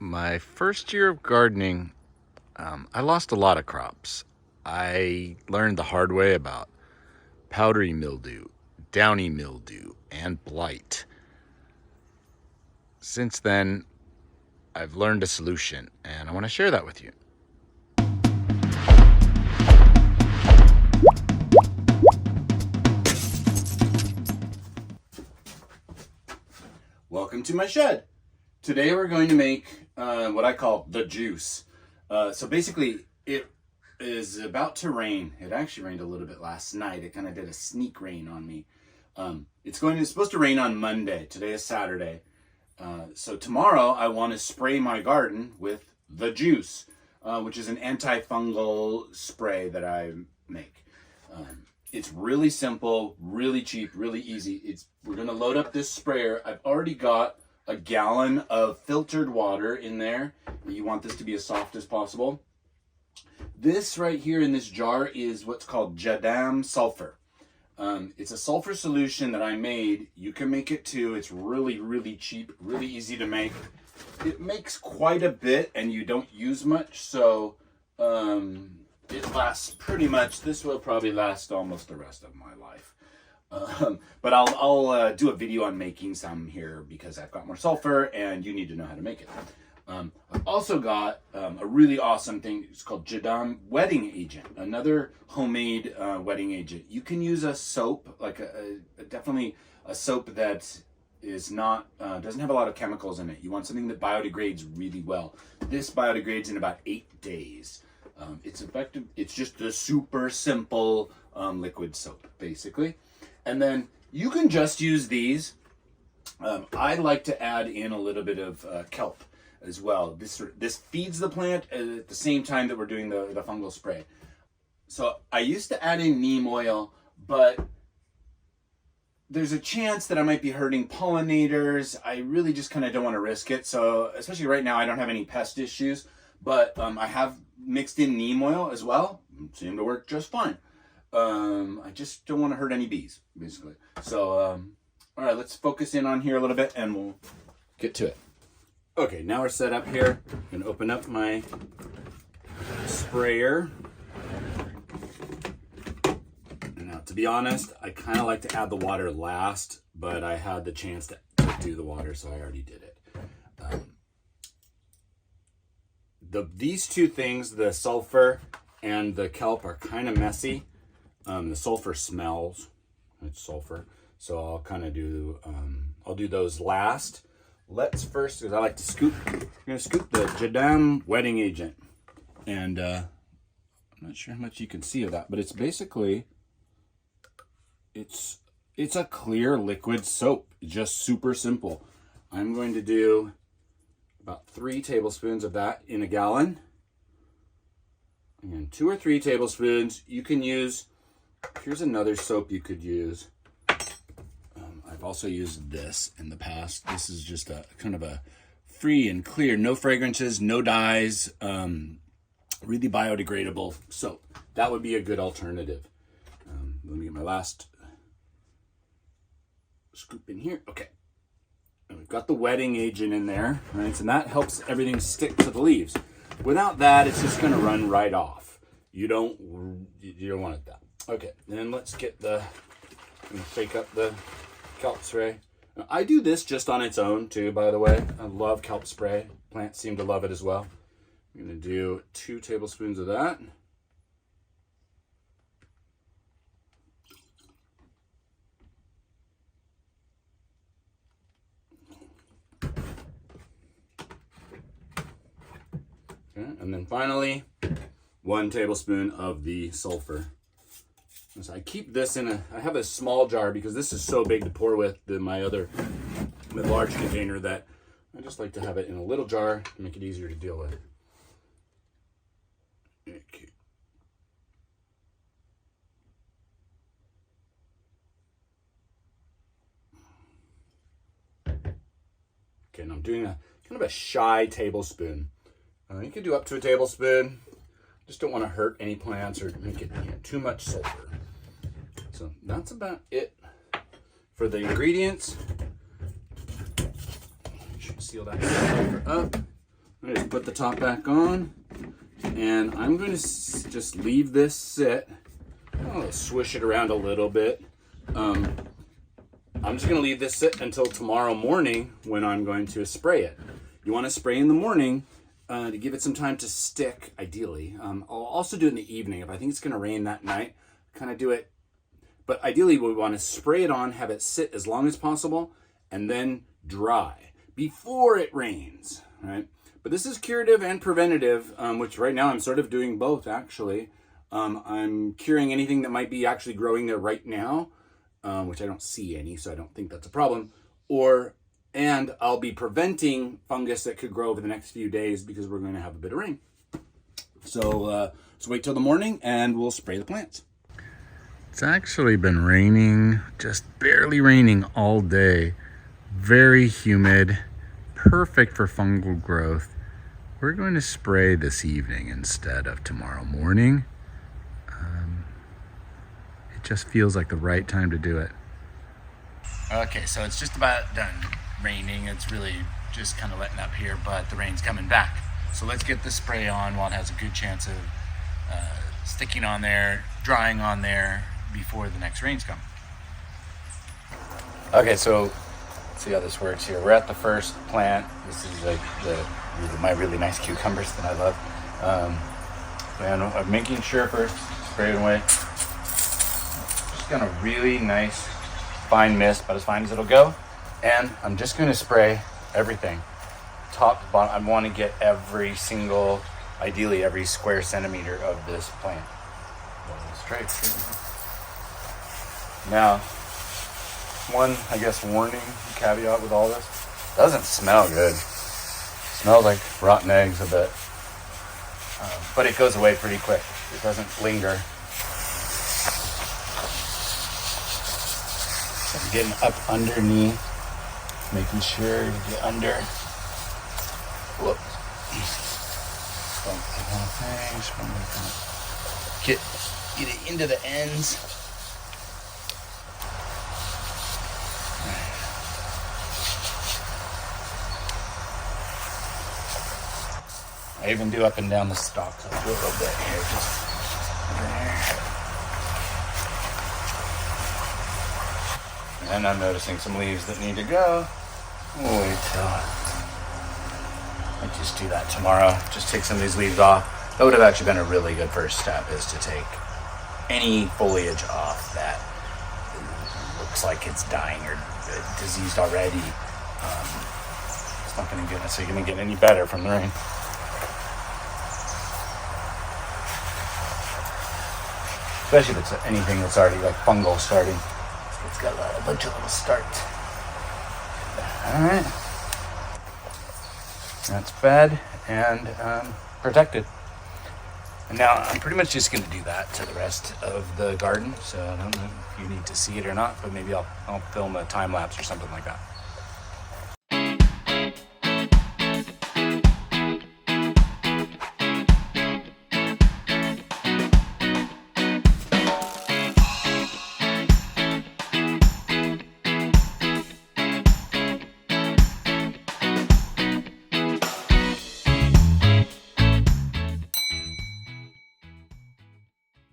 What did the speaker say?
My first year of gardening, I lost a lot of crops. I learned the hard way about powdery mildew, downy mildew, and blight. Since then, I've learned a solution, and I want to share that with you. Welcome to my shed. Today we're going to make what I call the juice. So basically, it is about to rain. It actually rained a little bit last night. It kind of did a sneak rain on me. It's supposed to rain on Monday. Today is Saturday. So tomorrow I want to spray my garden with the juice, which is an anti-fungal spray that I make. It's really simple, really cheap, really easy. We're going to load up this sprayer. I've already got a gallon of filtered water in there. You want this to be as soft as possible. This right here in this jar is what's called JADAM sulfur. It's a sulfur solution that I made. You can make it too. It's really, really cheap, really easy to make. It makes quite a bit and you don't use much, so it lasts pretty much. This will probably last almost the rest of my life. But I'll do a video on making some here because I've got more sulfur and you need to know how to make it. I've also got a really awesome thing. It's called JADAM wetting agent, another homemade wetting agent. You can use a soap, like definitely a soap that is not doesn't have a lot of chemicals in it. You want something that biodegrades really well. This biodegrades in about 8 days. It's effective. It's just a super simple liquid soap, basically. And then you can just use these. I like to add in a little bit of kelp as well. This feeds the plant at the same time that we're doing the fungal spray. So I used to add in neem oil, but there's a chance that I might be hurting pollinators. I really just kind of don't want to risk it. So especially right now, I don't have any pest issues, but I have mixed in neem oil as well. It seemed to work just fine. I just don't want to hurt any bees, basically. So, all right, let's focus in on here a little bit and we'll get to it. Okay, now we're set up here. I'm gonna open up my sprayer. Now, to be honest, I kind of like to add the water last, but I had the chance to do the water, so I already did it. These two things, the sulfur and the kelp, are kind of messy. The sulfur smells. It's sulfur, so I'll kind of do. I'll do those last. Let's first, because I like to scoop. I'm gonna scoop the JADAM wetting agent, and I'm not sure how much you can see of that, but it's basically it's a clear liquid soap. Just super simple. I'm going to do about 3 tablespoons of that in a gallon. And 2 or 3 tablespoons. You can use, here's another soap you could use. I've also used this in the past. This is just a kind of a free and clear, no fragrances, no dyes, really biodegradable soap. That would be a good alternative. Let me get my last scoop in here. Okay. And we've got the wetting agent in there, right? And that helps everything stick to the leaves. Without that, it's just going to run right off. You don't want it that. Okay, then let's get I'm going to shake up the kelp spray. Now, I do this just on its own too, by the way. I love kelp spray. Plants seem to love it as well. I'm going to do 2 tablespoons of that. Okay, and then finally, 1 tablespoon of the sulfur. So I keep this I have a small jar because this is so big to pour with my large container that I just like to have it in a little jar to make it easier to deal with. Okay. Okay, and I'm doing a kind of a shy tablespoon. You can do up to a tablespoon. Just don't want to hurt any plants or make it too much sulfur. So that's about it for the ingredients. Should seal that sulfur up. I just put the top back on, and I'm going to just leave this sit. I'll swish it around a little bit. I'm just going to leave this sit until tomorrow morning when I'm going to spray it. You want to spray in the morning to give it some time to stick, ideally. I'll also do it in the evening. If I think it's going to rain that night, kind of do it. But ideally, we want to spray it on, have it sit as long as possible, and then dry before it rains, right? But this is curative and preventative, which right now I'm sort of doing both, actually. I'm curing anything that might be actually growing there right now, which I don't see any, so I don't think that's a problem. And I'll be preventing fungus that could grow over the next few days because we're going to have a bit of rain. So wait till the morning and we'll spray the plants. It's actually been raining, just barely raining all day. Very humid, perfect for fungal growth. We're going to spray this evening instead of tomorrow morning. It just feels like the right time to do it. Okay, so it's just about done raining. It's really just kind of letting up here, but the rain's coming back. So let's get the spray on while it has a good chance of sticking on there, drying on there before the next rains come. Okay, so let's see how this works here. We're at the first plant. This is like my really nice cucumbers that I love. And I'm making sure first, spray it away. Just got a really nice fine mist, about as fine as it'll go. And I'm just going to spray everything, top to bottom. I want to get every single, ideally every square centimeter of this plant. Straight. Now, one, I guess, warning, caveat with all this, doesn't smell good. Smells like rotten eggs a bit, but it goes away pretty quick. It doesn't linger. So I'm getting up underneath, making sure you get under. Whoop. Get it into the ends. I even do up and down the stalks. I'll do a little bit here, just there. And I'm noticing some leaves that need to go. We'll wait till I just do that tomorrow. Just take some of these leaves off. That would have actually been a really good first step, is to take any foliage off that looks like it's dying or diseased already. It's not going to get any better from the rain. Especially if it's anything that's already like fungal starting. It's got a bunch of little starts. Alright. That's fed and protected. And now I'm pretty much just going to do that to the rest of the garden. So I don't know if you need to see it or not, but maybe I'll film a time lapse or something like that.